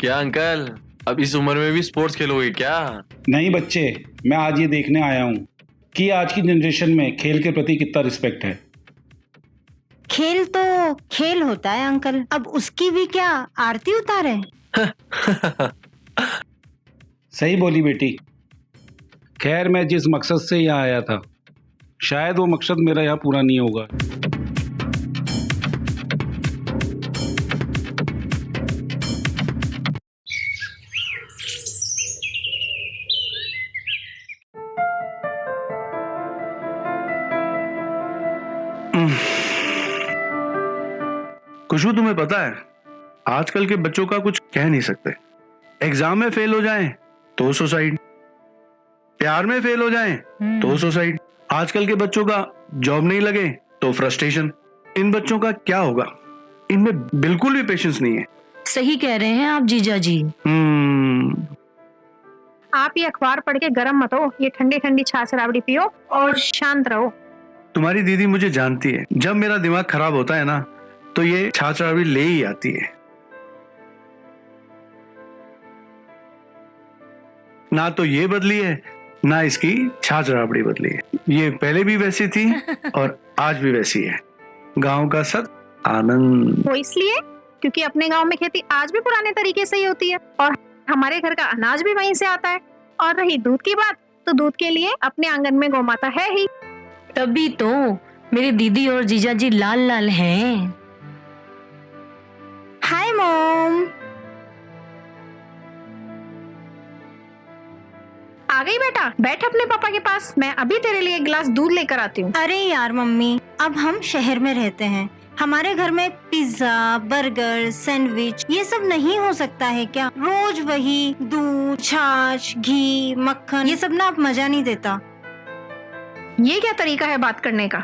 क्या अंकल, अब इस उम्र में भी स्पोर्ट्स खेलोगे क्या? नहीं बच्चे, मैं आज ये देखने आया हूँ कि आज की जनरेशन में खेल के प्रति कितना रिस्पेक्ट है। खेल तो खेल होता है अंकल, अब उसकी भी क्या आरती उतारे? सही बोली बेटी। खैर, मैं जिस मकसद से यहाँ आया था, शायद वो मकसद मेरा यहाँ पूरा नहीं होगा। खुशबू, तुम्हें पता है आजकल के बच्चों का कुछ कह नहीं सकते। एग्जाम में फेल हो जाएं तो सुसाइड, प्यार में फेल हो जाएं तो सुसाइड, आजकल के बच्चों का जॉब नहीं लगे तो फ्रस्ट्रेशन। इन बच्चों का क्या होगा? इनमें बिल्कुल भी पेशेंस नहीं है। सही कह रहे हैं आप जीजा जी। आप ये अखबार पढ़ के गरम मत हो, ये ठंडी ठंडी छाछ राबड़ी पियो और शांत रहो। तुम्हारी दीदी मुझे जानती है, जब मेरा दिमाग खराब होता है ना तो ये छाछ राबड़ी ले ही आती है। ना तो ये बदली है, ना इसकी छाछ राबड़ी बदली है। ये पहले भी वैसी थी और आज भी वैसी है। गांव का सत आनंद। वो इसलिए क्योंकि अपने गांव में खेती आज भी पुराने तरीके से ही होती है और हमारे घर का अनाज भी वहीं से आता है। और रही दूध की बात, तो दूध के लिए अपने आंगन में गौमाता है ही। तभी तो मेरी दीदी और जीजा जी लाल लाल हैं। Hi mom. आ गई बेटा, बैठ अपने पापा के पास, मैं अभी तेरे लिए एक गिलास दूध लेकर आती हूँ। अरे यार मम्मी, अब हम शहर में रहते हैं, हमारे घर में पिज्जा, बर्गर, सैंडविच ये सब नहीं हो सकता है क्या? रोज वही दूध, छाछ, घी, मक्खन, ये सब ना अब मजा नहीं देता। ये क्या तरीका है बात करने का?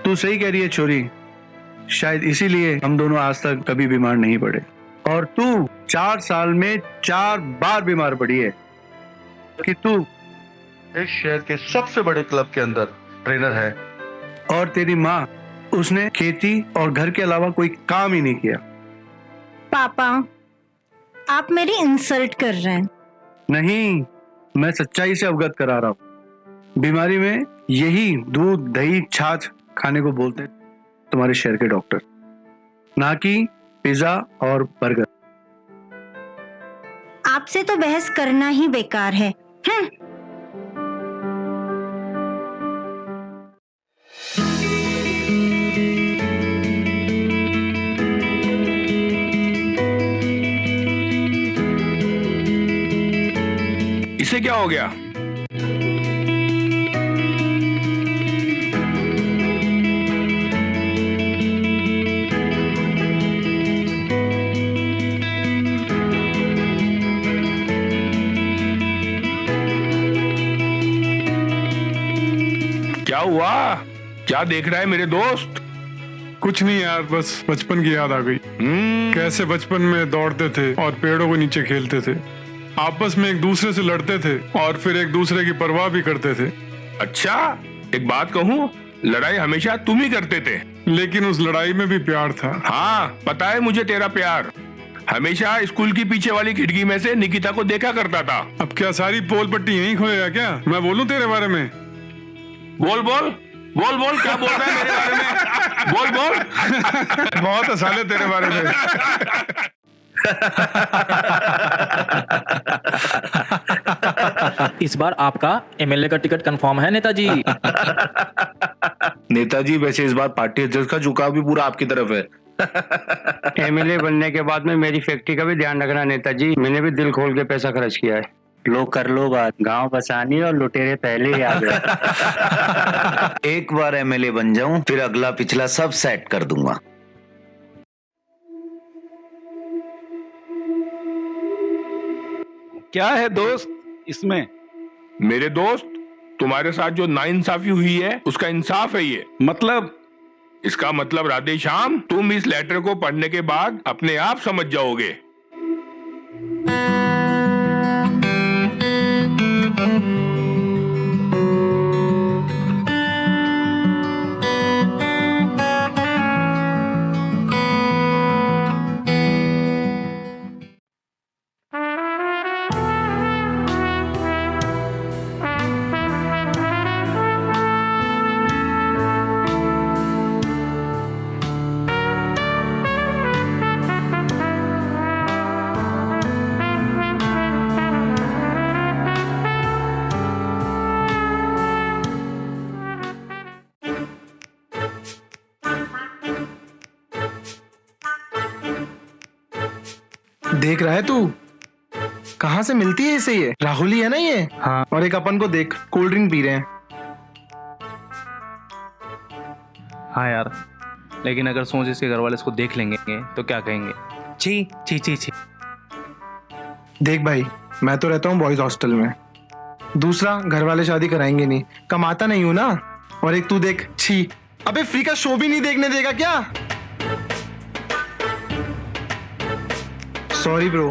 तू सही कह रही है छोरी, शायद इसीलिए हम दोनों आज तक कभी बीमार नहीं पड़े। और तू 4 साल में 4 बार बीमार पड़ी है कि तू इस शहर के सबसे बड़े क्लब के अंदर ट्रेनर है और तेरी माँ, उसने खेती और घर के अलावा कोई काम ही नहीं किया। पापा, आप मेरी इंसल्ट कर रहे हैं। नहीं, मैं सच्चाई से अवगत करा रहा हूँ। बीमारी में यही दूध, दही, छाछ खाने को बोलते हैं तुम्हारे शहर के डॉक्टर, ना कि पिज्जा और बर्गर। आपसे तो बहस करना ही बेकार है। इसे क्या हो गया? क्या हुआ? क्या देख रहा है मेरे दोस्त? कुछ नहीं यार, बस बचपन की याद आ गई। कैसे बचपन में दौड़ते थे और पेड़ों के नीचे खेलते थे, आपस में एक दूसरे से लड़ते थे और फिर एक दूसरे की परवाह भी करते थे। अच्छा, एक बात कहूँ, लड़ाई हमेशा तुम ही करते थे। लेकिन उस लड़ाई में भी प्यार था। हाँ, पता है मुझे तेरा प्यार। हमेशा स्कूल की पीछे वाली खिड़की में से निकिता को देखा करता था। अब क्या सारी पोल पट्टी यहीं खोलेगा क्या? मैं बोलूं तेरे बारे में? बोल बोल बोल बोल, क्या बोल रहा है मेरे बारे में? बोल बोल। बहुत आसान है तेरे बारे में। इस बार आपका एमएलए का टिकट कंफर्म है नेताजी। नेताजी, वैसे इस बार पार्टी अध्यक्ष का झुकाव भी पूरा आपकी तरफ है। एमएलए बनने के बाद में मेरी फैक्ट्री का भी ध्यान रखना नेताजी, मैंने भी दिल खोल के पैसा खर्च किया है। लो कर लो बात, गांव बसानी और लुटेरे पहले ही आ गए। एक बार एमएलए बन जाऊं, फिर अगला पिछला सब सेट कर दूंगा। क्या है दोस्त इसमें? मेरे दोस्त, तुम्हारे साथ जो नाइंसाफी हुई है उसका इंसाफ है ये। मतलब? इसका मतलब राधे श्याम, तुम इस लेटर को पढ़ने के बाद अपने आप समझ जाओगे। देख रहा है तू? कहाँ से मिलती है इसे? ये राहुल ही है ना ये? हाँ। और एक अपन को देख कोल्ड ड्रिंक पी रहे हैं। हाँ यार, लेकिन अगर सोच इसके घर वाले इसको देख लेंगे तो क्या कहेंगे? छी छी छी छी। देख भाई, मैं तो रहता हूँ बॉयज हॉस्टल में। दूसरा, घर वाले शादी कराएंगे नहीं, कमाता नहीं हूं ना। और एक तू देख, छी। अबे फ्री का शो भी नहीं देखने देगा क्या? Sorry bro.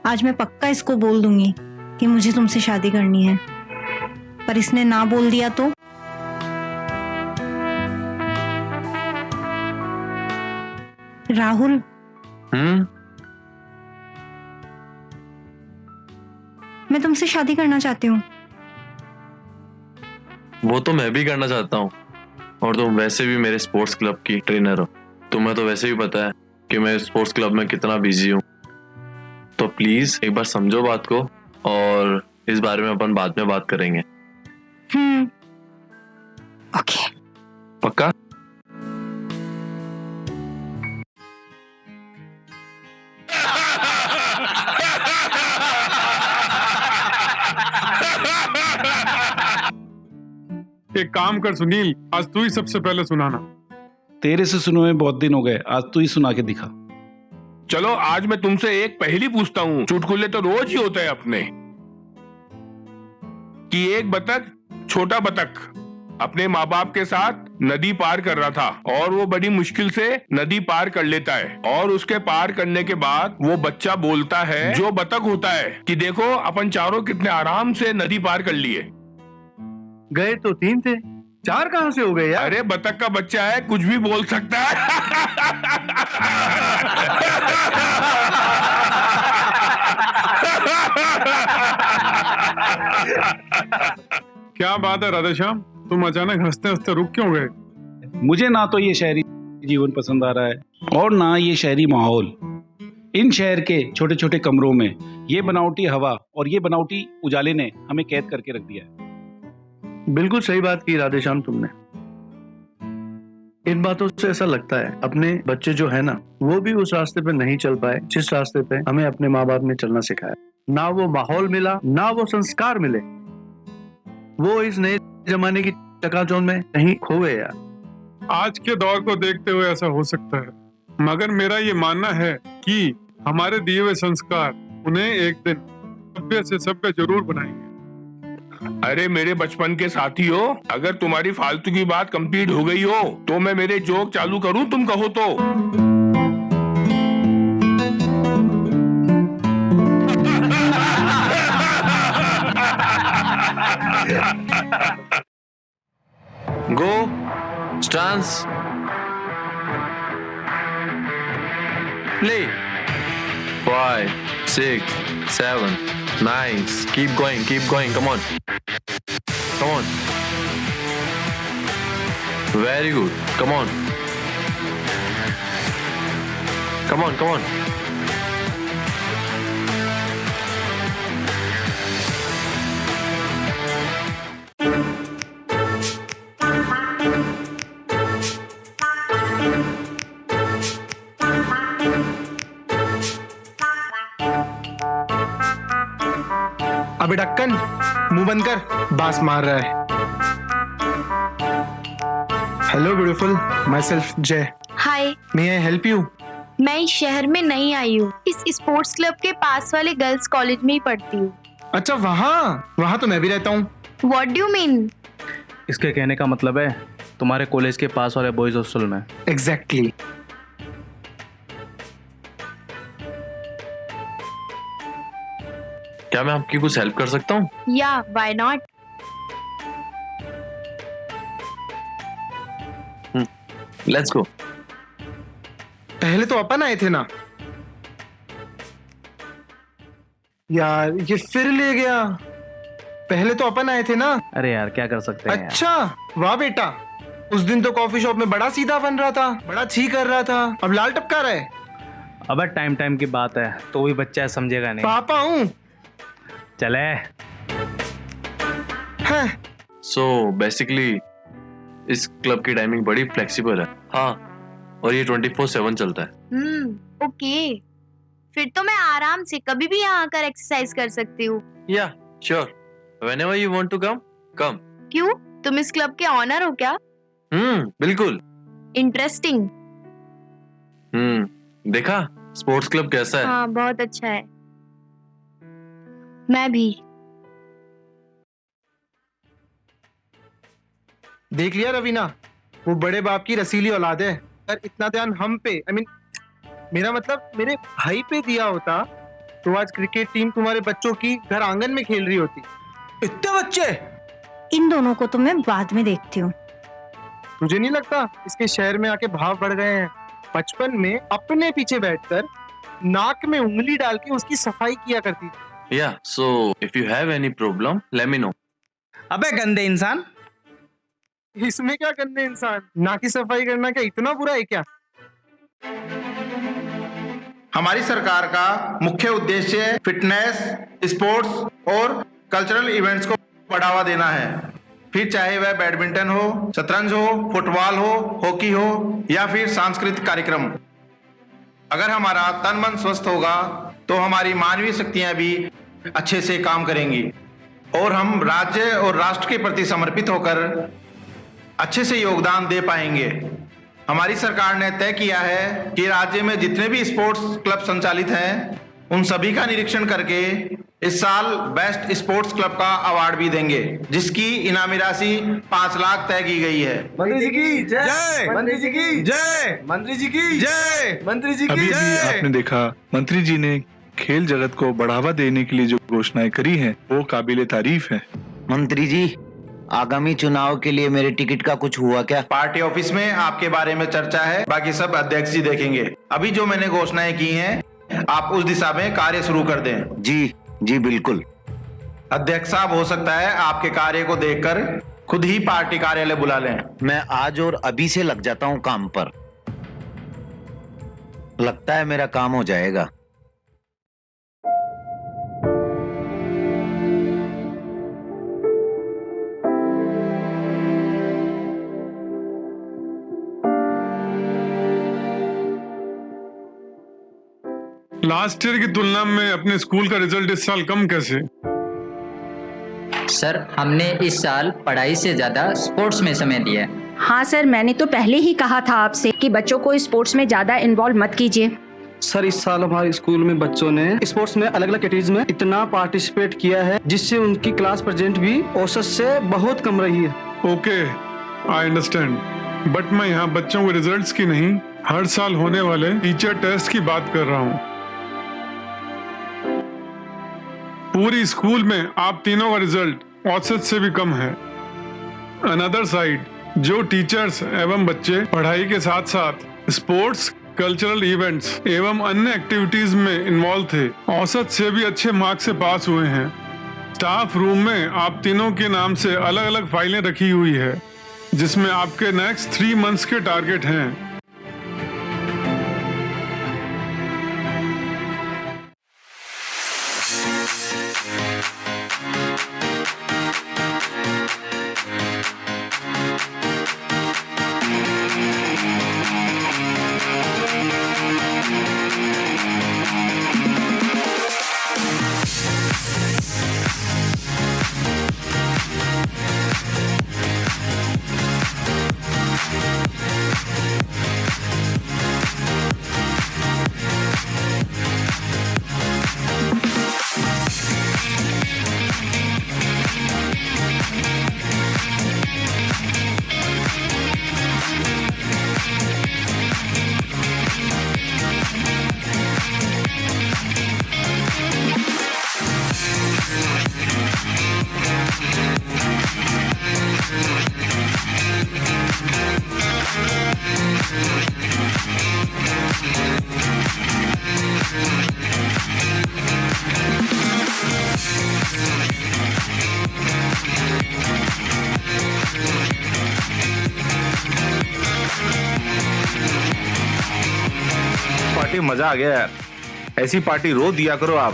आज मैं पक्का इसको बोल दूंगी कि मुझे तुमसे शादी करनी है, पर इसने ना बोल दिया तो? राहुल, मैं तुमसे शादी करना चाहती हूँ। वो तो मैं भी करना चाहता हूँ, और तुम वैसे भी मेरे स्पोर्ट्स क्लब की ट्रेनर हो। तुम्हें तो वैसे भी पता है कि मैं स्पोर्ट्स क्लब में कितना बिजी हूँ। तो प्लीज एक बार समझो बात को, और इस बारे में अपन बाद में बात करेंगे। ओके। पक्का? एक काम कर सुनील, आज तू ही सबसे पहले सुनाना। तेरे से सुने हुए बहुत दिन हो गए, आज तू ही सुना के दिखा। चलो आज मैं तुमसे एक पहेली पूछता हूँ। चुटकुले तो रोज ही होते हैं अपने। कि एक बतख, छोटा बतख, अपने माँ बाप के साथ नदी पार कर रहा था, और वो बड़ी मुश्किल से नदी पार कर लेता है। और उसके पार करने के बाद वो बच्चा बोलता है, जो बतख होता है, कि देखो अपन चारों कितने आराम से नदी पार कर लिए। गए तो 3 थे, 4 कहां से हो गए यार? अरे बतख का बच्चा है, कुछ भी बोल सकता है। क्या बात है राधेश्याम, तुम अचानक हंसते हंसते रुक क्यों गए? मुझे ना तो ये शहरी जीवन पसंद आ रहा है और ना ये शहरी माहौल। इन शहर के छोटे छोटे कमरों में ये बनावटी हवा और ये बनावटी उजाले ने हमें कैद करके रख दिया है। बिल्कुल सही बात की राधेश्याम तुमने। इन बातों से ऐसा लगता है अपने बच्चे जो है ना, वो भी उस रास्ते पे नहीं चल पाए जिस रास्ते पे हमें अपने माँ बाप ने चलना सिखाया। ना वो माहौल मिला, ना वो संस्कार मिले। वो इस नए जमाने की चकाचौंध में कहीं खो गए यार। आज के दौर को देखते हुए ऐसा हो सकता है, मगर मेरा ये मानना है कि हमारे दिए हुए संस्कार उन्हें एक दिन सभ्य से सभ्य जरूर बनाएंगे। अरे मेरे बचपन के साथियों, अगर तुम्हारी फालतू की बात कंप्लीट हो गई हो तो मैं मेरे जोक चालू करूं, तुम कहो तो। गो stance play 5 6 7 nice, keep going, come on, very good, come on. अबे ढक्कन, मुंह बंद कर, बांस मार रहा है। हेलो ब्यूटीफुल, माई सेल्फ जय। हाय, मे आई हेल्प यू? मैं इस शहर में नहीं आई हूँ, इस स्पोर्ट्स क्लब के पास वाले गर्ल्स कॉलेज में ही पढ़ती हूँ। अच्छा, वहाँ तो मैं भी रहता हूँ। What do you mean? इसके कहने का मतलब है तुम्हारे कॉलेज के पास वाले बॉयज हॉस्टल में। एग्जैक्टली। क्या मैं आपकी कुछ हेल्प कर सकता हूँ? Yeah, why not? Let's go. पहले तो अपन आए थे ना यार, ये फिर ले गया। पहले तो अपन आए थे ना। अरे यार क्या कर सकते हैं। अच्छा, वाह बेटा, उस दिन तो कॉफी शॉप में बड़ा सीधा बन रहा था, बड़ा छी कर रहा था, अब लाल टपका रहा है। अब टाइम की बात है, तो भी बच्चा समझेगा नहीं। पापा हूँ। चले। सो बेसिकली इस क्लब की टाइमिंग बड़ी फ्लेक्सिबल है। हाँ, और ये 24/7 चलता है। ओके, फिर तो मैं आराम से कभी भी यहाँ आकर एक्सरसाइज कर सकती हूँ। Yeah sure, whenever you want to come come. क्यों, तुम इस क्लब के ऑनर हो क्या? बिल्कुल। इंटरेस्टिंग। देखा स्पोर्ट्स क्लब कैसा है? हाँ, बहुत अच्छा है। मैं भी। देख लिया रवीना, वो बड़े बाप की रसीली औलाद है। अगर इतना ध्यान हम पे, मेरा मतलब मेरे भाई पे दिया होता तो आज क्रिकेट टीम तुम्हारे बच्चों की घर आंगन में खेल रही होती। इतने बच्चे? इन दोनों को तो मैं बाद में देखती हूँ। तुझे नहीं लगता इसके शहर में आके भाव बढ़ गए हैं? बचपन में अपने पीछे बैठकर नाक में उंगली डाल के उसकी सफाई किया करती थी। या so if you have any problem let me know. अबे गंदे इंसान, इसमें क्या गंदे इंसान? नाक की सफाई करना क्या इतना बुरा है क्या? हमारी सरकार का मुख्य उद्देश्य फिटनेस, स्पोर्ट्स और कल्चरल इवेंट्स को बढ़ावा देना है। फिर चाहे वह बैडमिंटन हो, शतरंज हो, फुटबॉल हो, हॉकी हो या फिर सांस्कृतिक कार्यक्रम। अगर हमारा तन मन स्वस्थ होगा तो हमारी मानवीय शक्तियां भी अच्छे से काम करेंगी और हम राज्य और राष्ट्र के प्रति समर्पित होकर अच्छे से योगदान दे पाएंगे। हमारी सरकार ने तय किया है कि राज्य में जितने भी स्पोर्ट्स क्लब संचालित हैं उन सभी का निरीक्षण करके इस साल बेस्ट स्पोर्ट्स क्लब का अवार्ड भी देंगे, जिसकी इनामी राशि 5 लाख तय की गई है। मंत्री जी की जय, मंत्री जी की जय, मंत्री जी की जय, मंत्री जी की अभी जय। आपने देखा मंत्री जी ने खेल जगत को बढ़ावा देने के लिए जो घोषणाएं करी हैं वो काबिले तारीफ है। मंत्री जी, आगामी चुनाव के लिए मेरे टिकट का कुछ हुआ क्या? पार्टी ऑफिस में आपके बारे में चर्चा है, बाकी सब अध्यक्ष जी देखेंगे। अभी जो मैंने घोषणाएं की हैं आप उस दिशा में कार्य शुरू कर दें। जी बिल्कुल। अध्यक्ष साहब, हो सकता है आपके कार्य को देखकर खुद ही पार्टी कार्यालय बुला लें। मैं आज और अभी से लग जाता हूँ काम पर। लगता है मेरा काम हो जाएगा। लास्ट ईयर की तुलना में अपने स्कूल का रिजल्ट इस साल कम कैसे? सर, हमने इस साल पढ़ाई से ज्यादा स्पोर्ट्स में समय दिया है। हाँ सर, मैंने तो पहले ही कहा था आपसे कि बच्चों को स्पोर्ट्स में ज्यादा इन्वॉल्व मत कीजिए। सर, इस साल हमारे स्कूल में बच्चों ने स्पोर्ट्स में अलग अलग कैटेगरीज में इतना पार्टिसिपेट किया है जिससे उनकी क्लास प्रेजेंट भी औसत से बहुत कम रही है। ओके, आई अंडरस्टैंड, बट मैं यहाँ बच्चों के रिजल्ट्स की नहीं, हर साल होने वाले टीचर टेस्ट की बात कर रहा हूँ। पूरी स्कूल में आप तीनों का रिजल्ट औसत से भी कम है। अनदर साइड, जो टीचर्स एवं बच्चे पढ़ाई के साथ साथ स्पोर्ट्स, कल्चरल इवेंट्स एवं अन्य एक्टिविटीज में इन्वॉल्व थे, औसत से भी अच्छे मार्क्स से पास हुए हैं। स्टाफ रूम में आप तीनों के नाम से अलग अलग फाइलें रखी हुई है जिसमें आपके नेक्स्ट 3 मंथ्स के टारगेट हैं। पार्टी मजा आ गया यार, ऐसी पार्टी रोज दिया करो आप।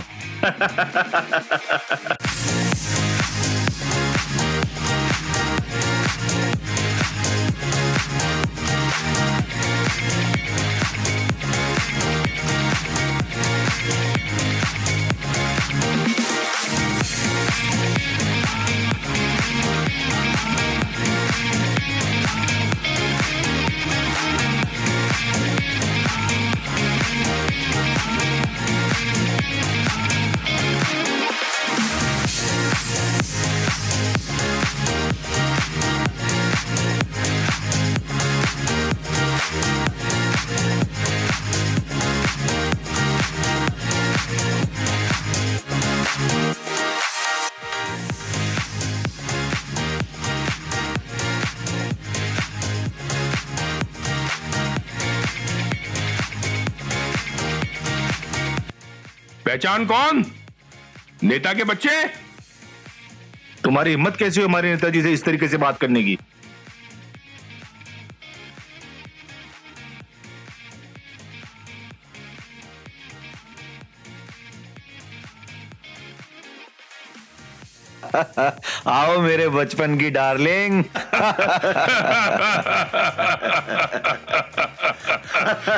पहचान कौन? नेता के बच्चे? तुम्हारी हिम्मत कैसी हुई हमारे नेताजी से इस तरीके से बात करने की? आओ मेरे बचपन की डार्लिंग।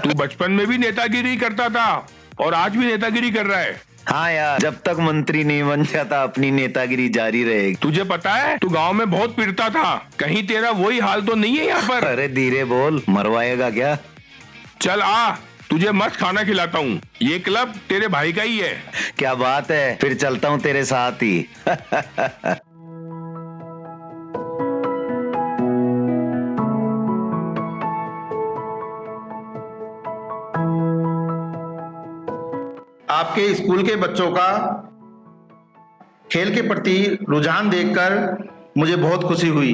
तू बचपन में भी नेतागिरी करता था और आज भी नेतागिरी कर रहा है। हाँ यार, जब तक मंत्री नहीं बन जाता अपनी नेतागिरी जारी रहेगी। तुझे पता है तू गांव में बहुत पिटता था, कहीं तेरा वही हाल तो नहीं है यहाँ पर? अरे धीरे बोल, मरवाएगा क्या? चल आ, तुझे मस्त खाना खिलाता हूँ। ये क्लब तेरे भाई का ही है। क्या बात है, फिर चलता हूँ तेरे साथ ही। आपके स्कूल के बच्चों का खेल के प्रति रुझान देखकर मुझे बहुत खुशी हुई।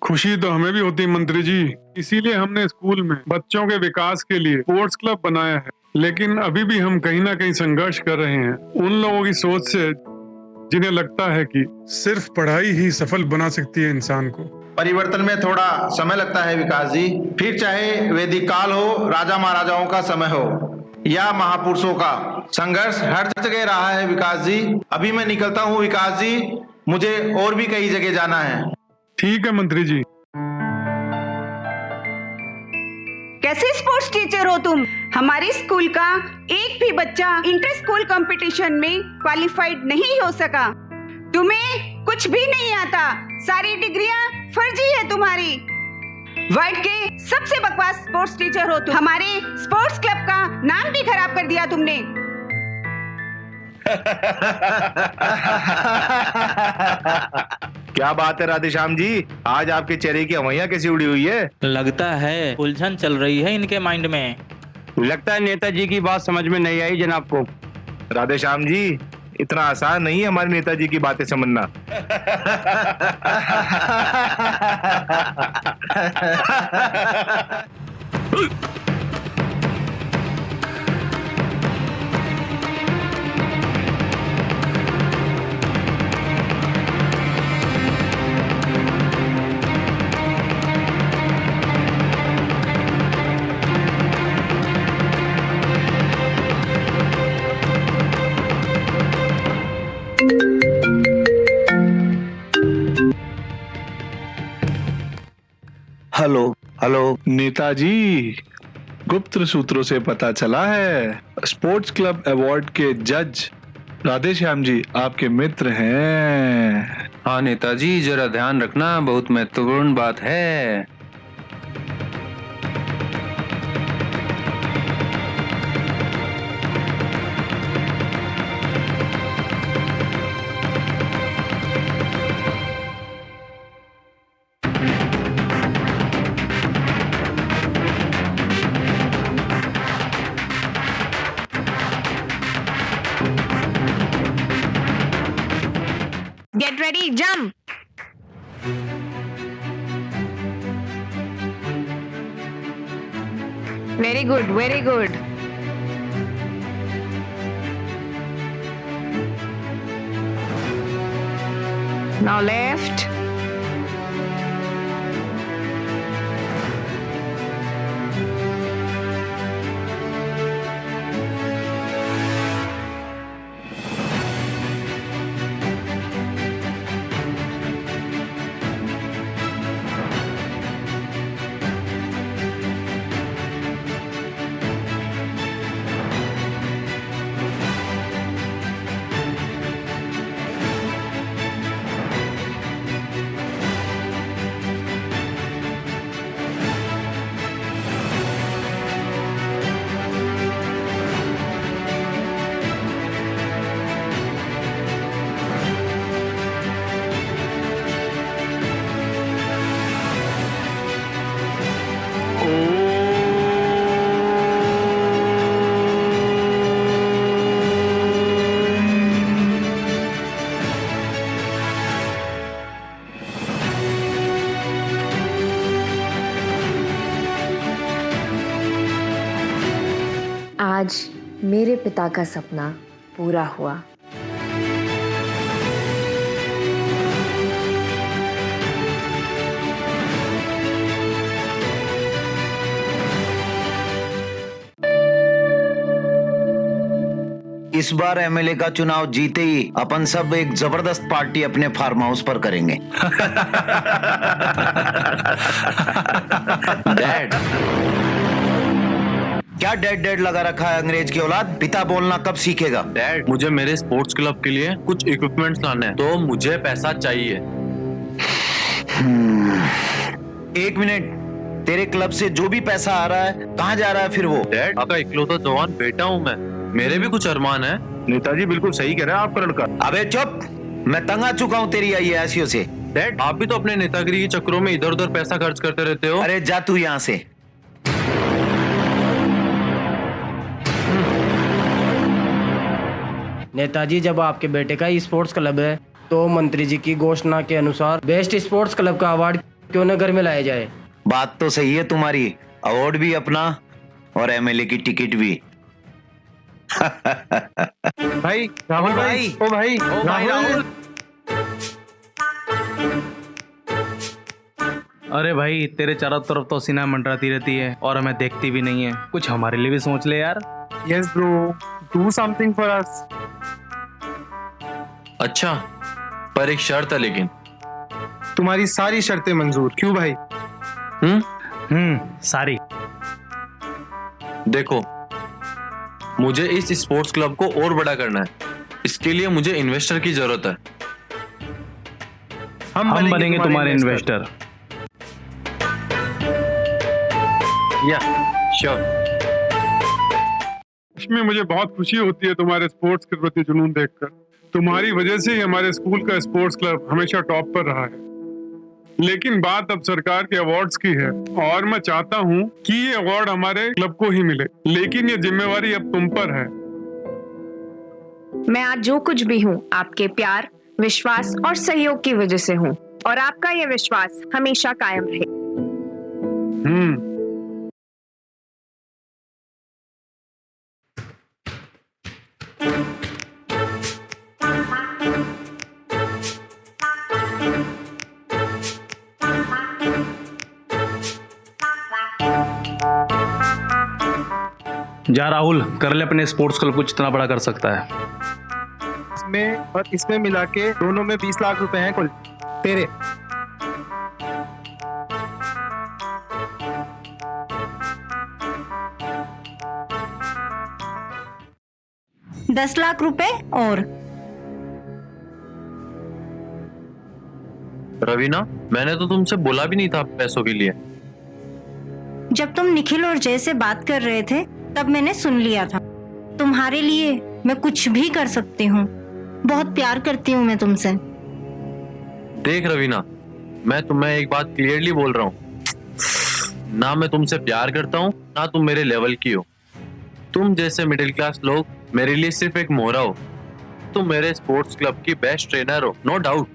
खुशी तो हमें भी होती है मंत्री जी, इसीलिए हमने स्कूल में बच्चों के विकास के लिए स्पोर्ट्स क्लब बनाया है। लेकिन अभी भी हम कहीं ना कहीं संघर्ष कर रहे हैं उन लोगों की सोच से जिन्हें लगता है कि सिर्फ पढ़ाई ही सफल बना सकती है इंसान को। परिवर्तन में थोड़ा समय लगता है विकास जी, फिर चाहे वैदिक काल हो, राजा महाराजाओं का समय हो या महापुरुषों का, संघर्ष हर जगह रहा है विकास जी। अभी मैं निकलता हूँ विकास जी, मुझे और भी कई जगह जाना है। ठीक है मंत्री जी। कैसे स्पोर्ट्स टीचर हो तुम? हमारे स्कूल का एक भी बच्चा इंटर स्कूल कंपटीशन में क्वालिफाइड नहीं हो सका। तुम्हें कुछ भी नहीं आता, सारी डिग्रियां फर्जी है तुम्हारी। वर्ल्ड के सबसे बकवास स्पोर्ट्स टीचर हो तुम। हमारे स्पोर्ट्स क्लब का नाम भी खराब कर दिया तुमने। क्या बात है राधेश्याम जी, आज आपके चेहरे की हवैया कैसी उड़ी हुई है? लगता है उलझन चल रही है इनके माइंड में। लगता है नेताजी की बात समझ में नहीं आई जनाब को। राधेश्याम जी, इतना आसान नहीं है हमारे नेताजी की बातें समझना। हेलो हेलो नेताजी, गुप्त सूत्रों से पता चला है स्पोर्ट्स क्लब अवार्ड के जज राधेश्याम जी आपके मित्र हैं। हाँ नेताजी, जरा ध्यान रखना, बहुत महत्वपूर्ण बात है। Get ready, jump! Very good, very good. Now left. आज मेरे पिता का सपना पूरा हुआ। इस बार एमएलए का चुनाव जीते ही अपन सब एक जबरदस्त पार्टी अपने फार्म हाउस पर करेंगे। डैड, क्या डैड लगा रखा है अंग्रेज की औलाद? पिता बोलना कब सीखेगा? डैड, मुझे मेरे स्पोर्ट्स क्लब के लिए कुछ इक्विपमेंट्स लाने हैं, तो मुझे पैसा चाहिए। एक मिनट, तेरे क्लब से जो भी पैसा आ रहा है कहाँ जा रहा है फिर वो? डैड, आपका इकलौता जवान बेटा हूँ मैं, मेरे भी कुछ अरमान है। नेताजी बिल्कुल सही कह रहे हैं आपका लड़का। अबे चुप, मैं तंग आ चुका हूँ तेरी अय्यासियों से। डैड, आप भी तो अपने नेतागिरी के चक्करों में इधर उधर पैसा खर्च करते रहते हो। अरे जा तू यहाँ से। नेताजी, जब आपके बेटे का स्पोर्ट्स क्लब है तो मंत्री जी की घोषणा के अनुसार बेस्ट स्पोर्ट्स क्लब का अवार्ड क्यों न घर में लाया जाए? बात तो सही है तुम्हारी, अवार्ड भी अपना और एमएलए की टिकट भी। भाई राहुल भाई, ओ भाई राहुल। अरे भाई, तेरे चारों तरफ तो सीना मंडराती रहती है और हमें देखती भी नहीं है। कुछ हमारे लिए भी सोच ले यार। Yes bro, do something for us. अच्छा, पर एक शर्त है लेकिन। तुम्हारी सारी शर्तें मंजूर। क्यों भाई? सारी। देखो, मुझे इस स्पोर्ट्स क्लब को और बड़ा करना है, इसके लिए मुझे इन्वेस्टर की जरूरत है। हम बनेंगे तुम्हारे इन्वेस्टर। या श्योर। इसमें मुझे बहुत खुशी होती है तुम्हारे स्पोर्ट्स के प्रति जुनून देखकर। तुम्हारी वजह से ही हमारे स्कूल का स्पोर्ट्स क्लब हमेशा टॉप पर रहा है। लेकिन बात अब सरकार के अवार्ड्स की है और मैं चाहता हूं कि ये अवार्ड हमारे क्लब को ही मिले, लेकिन ये जिम्मेवारी अब तुम पर है। मैं आज जो कुछ भी हूँ आपके प्यार, विश्वास और सहयोग की वजह से हूँ, और आपका ये विश्वास हमेशा कायम रहे। जा राहुल, कर ले अपने स्पोर्ट्स क्लब को जितना बड़ा कर सकता है। इसमें और इसमें मिला के दोनों में 20 लाख रुपए हैं कुल तेरे। $10 लाख रुपए और। रवीना, मैंने तो तुमसे बोला भी नहीं था पैसों के लिए। जब तुम निखिल और जय से बात कर रहे थे तब मैंने सुन लिया था। तुम्हारे लिए मैं कुछ भी कर सकती हूँ। बहुत प्यार करती हूँ मैं तुमसे। देख रवीना, मैं तुम्हें एक बात क्लियरली बोल रहा हूँ, ना मैं तुमसे प्यार करता हूँ ना तुम मेरे लेवल की हो। तुम जैसे मिडिल क्लास लोग मेरे लिए सिर्फ एक मोहरा हो। तुम मेरे स्पोर्ट्स क्लब की बेस्ट ट्रेनर हो, नो डाउट।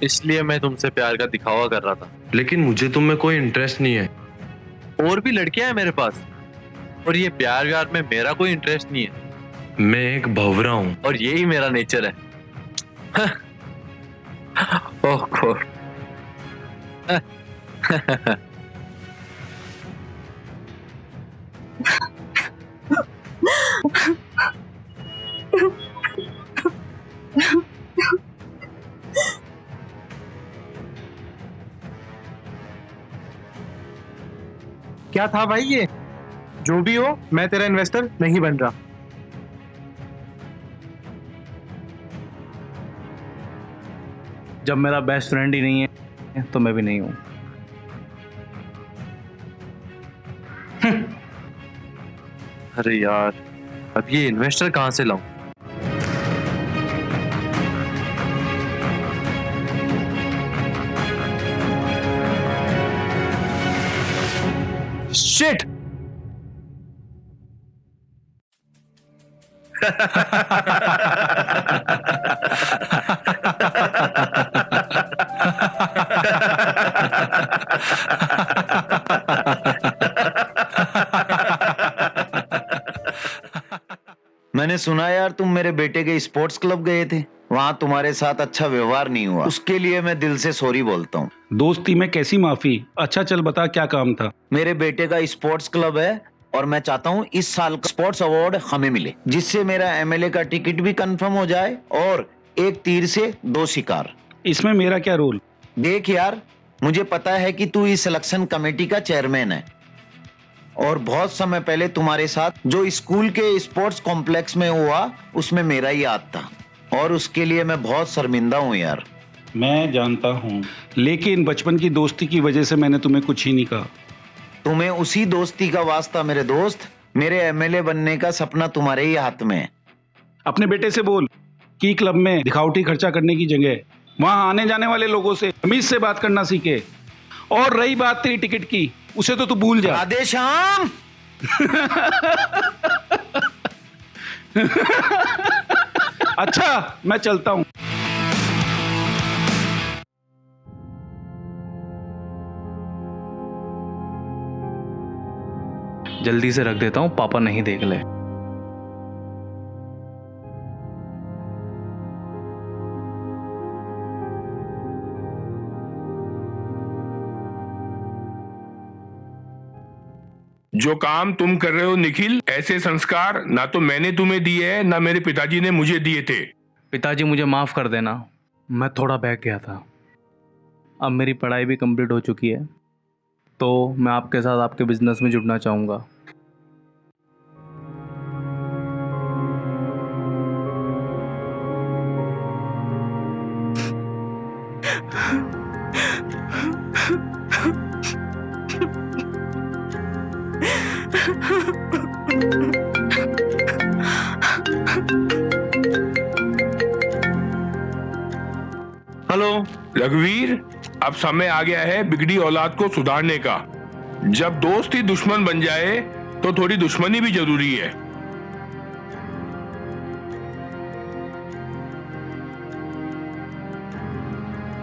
इसलिए मैं तुमसे प्यार का दिखावा कर रहा था। लेकिन मुझे तुम में कोई इंटरेस्ट नहीं है। और भी लड़कियां हैं मेरे पास, और ये प्यार व्यार में मेरा कोई इंटरेस्ट नहीं है। मैं एक भंवरा हूँ और यही मेरा नेचर है। ओह गॉड। क्या था भाई ये? जो भी हो, मैं तेरा इन्वेस्टर नहीं बन रहा। जब मेरा बेस्ट फ्रेंड ही नहीं है तो मैं भी नहीं हूं। अरे यार, अब ये इन्वेस्टर कहां से लाऊं? शिट! मैंने सुना यार तुम मेरे बेटे के स्पोर्ट्स क्लब गए थे, वहाँ तुम्हारे साथ अच्छा व्यवहार नहीं हुआ, उसके लिए मैं दिल से सॉरी बोलता हूँ। दोस्ती में कैसी माफी? अच्छा चल बता क्या काम था? मेरे बेटे का स्पोर्ट्स क्लब है और मैं चाहता हूँ इस साल का स्पोर्ट्स अवार्ड हमें मिले, जिससे मेरा एमएलए का टिकट भी कंफर्म हो जाए और एक तीर से दो शिकार। इसमें मेरा क्या रोल? देख यार, मुझे पता है कि तू इस सिलेक्शन कमेटी का चेयरमैन है और बहुत समय पहले तुम्हारे साथ जो स्कूल के स्पोर्ट्स कॉम्प्लेक्स में हुआ उसमें मेरा ही हाथ था और उसके लिए मैं बहुत शर्मिंदा हूँ यार। मैं जानता हूँ, लेकिन बचपन की दोस्ती की वजह से मैंने तुम्हें कुछ ही नहीं कहा। तुम्हें उसी दोस्ती का वास्ता मेरे दोस्त, मेरे एमएलए बनने का सपना तुम्हारे ही हाथ में है। अपने बेटे से बोल कि क्लब में दिखावटी खर्चा करने की जगह वहां आने जाने वाले लोगों से तमीज से बात करना सीखे। और रही बात तेरी टिकट की, उसे तो तू भूल जा। राधेश्याम अच्छा मैं चलता हूं। जल्दी से रख देता हूं, पापा नहीं देख ले। जो काम तुम कर रहे हो निखिल, ऐसे संस्कार ना तो मैंने तुम्हें दिए हैं ना मेरे पिताजी ने मुझे दिए थे। पिताजी मुझे माफ कर देना, मैं थोड़ा बहक गया था। अब मेरी पढ़ाई भी कंप्लीट हो चुकी है, तो मैं आपके साथ आपके बिजनेस में जुड़ना चाहूँगा। हेलो रघुवीर, अब समय आ गया है बिगड़ी औलाद को सुधारने का। जब दोस्त ही दुश्मन बन जाए तो थोड़ी दुश्मनी भी जरूरी है।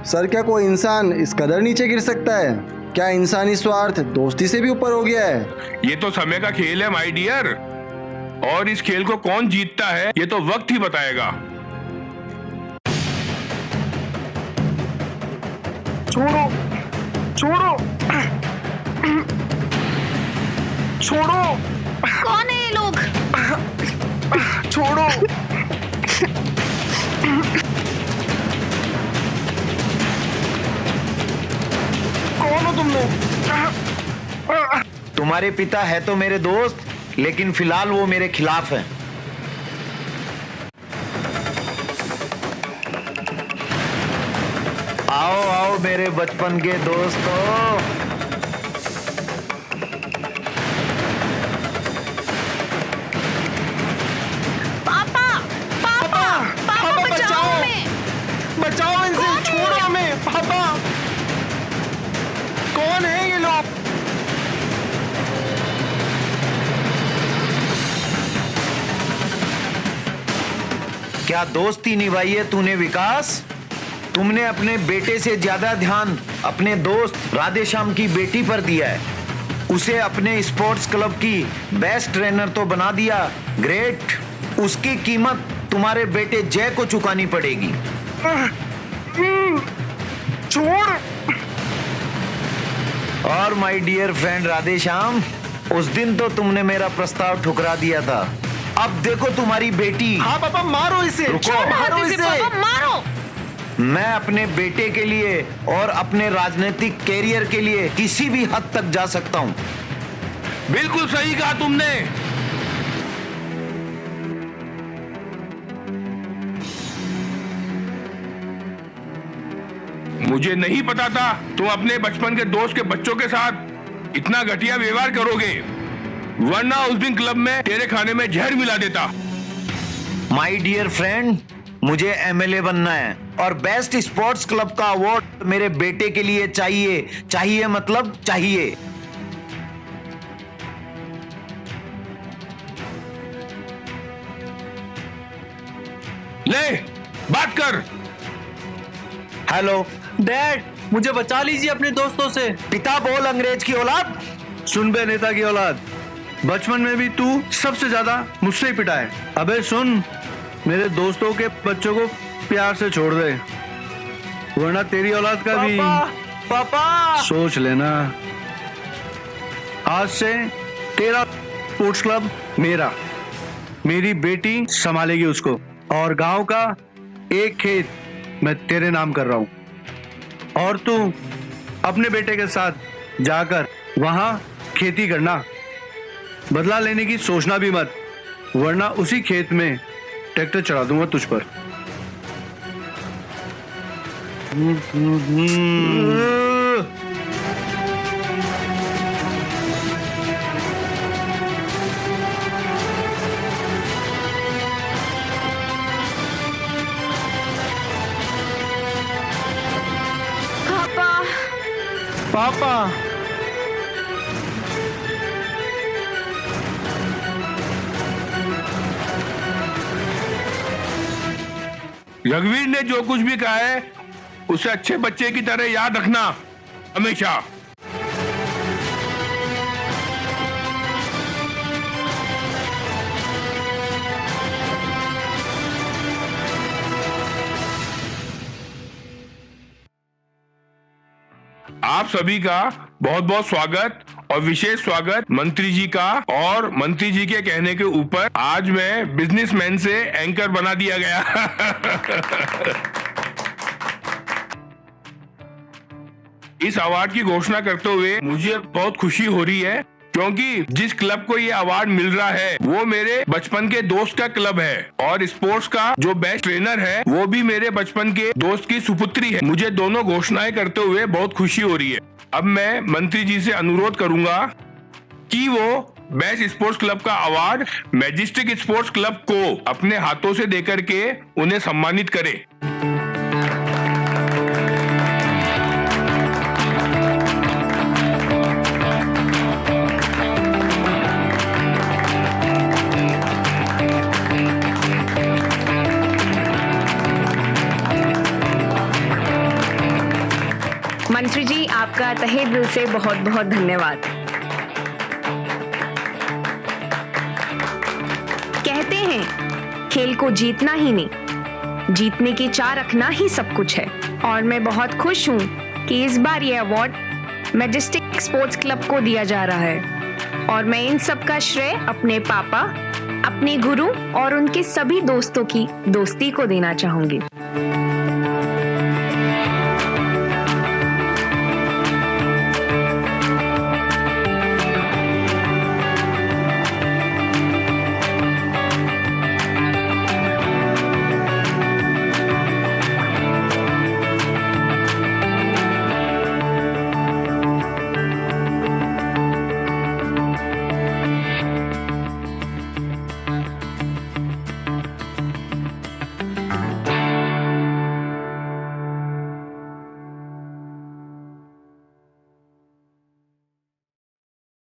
सर क्या कोई इंसान इस कदर नीचे गिर सकता है? क्या इंसानी स्वार्थ दोस्ती से भी ऊपर हो गया है? ये तो समय का खेल है माय डियर, और इस खेल को कौन जीतता है ये तो वक्त ही बताएगा। छोड़ो छोड़ो छोड़ो। कौन है ये लोग? छोड़ो। कौन हो तुम लोग? तुम्हारे पिता है तो मेरे दोस्त, लेकिन फिलहाल वो मेरे खिलाफ है। आओ आओ मेरे बचपन के दोस्तों। पापा पापा पापा बचाओ हमें, बचाओ इनसे, छोड़ो हमें। पापा कौन है ये लोग? क्या दोस्ती निभाई है तूने विकास? तुमने अपने बेटे से ज्यादा ध्यान अपने दोस्त राधेश्याम की बेटी पर दिया है। उसे अपने स्पोर्ट्स क्लब की बेस्ट ट्रेनर तो बना दिया, ग्रेट। उसकी कीमत तुम्हारे बेटे जय को चुकानी पड़ेगी। छोड़। और माय डियर फ्रेंड राधेश्याम, उस दिन तो तुमने मेरा प्रस्ताव ठुकरा दिया था। अब देखो तुम्हारी बेटी। हाँ पापा मारो इसे, मारो इसे, पापा मारो। मैं अपने बेटे के लिए और अपने राजनीतिक कैरियर के लिए किसी भी हद तक जा सकता हूं। बिल्कुल सही कहा तुमने। मुझे नहीं पता था तुम अपने बचपन के दोस्त के बच्चों के साथ इतना घटिया व्यवहार करोगे, वरना उस दिन क्लब में तेरे खाने में जहर मिला देता। माय डियर फ्रेंड, मुझे एमएलए बनना है और बेस्ट स्पोर्ट्स क्लब का अवार्ड मेरे बेटे के लिए चाहिए। चाहिए मतलब चाहिए। ले बात कर। हेलो डैड, मुझे बचा लीजिए अपने दोस्तों से। पिता बोल अंग्रेज की औलाद। सुन बे नेता की औलाद, बचपन में भी तू सबसे ज्यादा मुझसे ही पिटा है। अबे सुन, मेरे दोस्तों के बच्चों को प्यार से छोड़ दे, वरना तेरी औलाद का भी पापा सोच लेना। आज से तेरा स्पोर्ट्स क्लब मेरा, मेरी बेटी संभालेगी उसको, और गांव का एक खेत मैं तेरे नाम कर रहा हूं, और तू अपने बेटे के साथ जाकर वहां खेती करना। बदला लेने की सोचना भी मत, वरना उसी खेत में ट्रैक्टर चढ़ा दूंगा तुझ पर। पापा पापा रघुवीर ने जो कुछ भी कहा है उसे अच्छे बच्चे की तरह याद रखना हमेशा। आप सभी का बहुत बहुत स्वागत और विशेष स्वागत मंत्री जी का। और मंत्री जी के कहने के ऊपर आज मैं बिजनेसमैन से एंकर बना दिया गया। इस अवार्ड की घोषणा करते हुए मुझे बहुत खुशी हो रही है, क्योंकि जिस क्लब को ये अवार्ड मिल रहा है वो मेरे बचपन के दोस्त का क्लब है, और स्पोर्ट्स का जो बेस्ट ट्रेनर है वो भी मेरे बचपन के दोस्त की सुपुत्री है। मुझे दोनों घोषणाएं करते हुए बहुत खुशी हो रही है। अब मैं मंत्री जी से अनुरोध करूंगा कि वो बेस्ट स्पोर्ट्स क्लब का अवार्ड मैजेस्टिक स्पोर्ट्स क्लब को अपने हाथों से देकर के उन्हें सम्मानित करें। मंत्री जी, आपका तहे दिल से बहुत बहुत धन्यवाद। कहते हैं खेल को जीतना ही नहीं, जीतने की चाह रखना ही सब कुछ है। और मैं बहुत खुश हूं कि इस बार ये अवार्ड मैजेस्टिक स्पोर्ट्स क्लब को दिया जा रहा है, और मैं इन सब का श्रेय अपने पापा, अपने गुरु और उनके सभी दोस्तों की दोस्ती को देना चाहूंगी।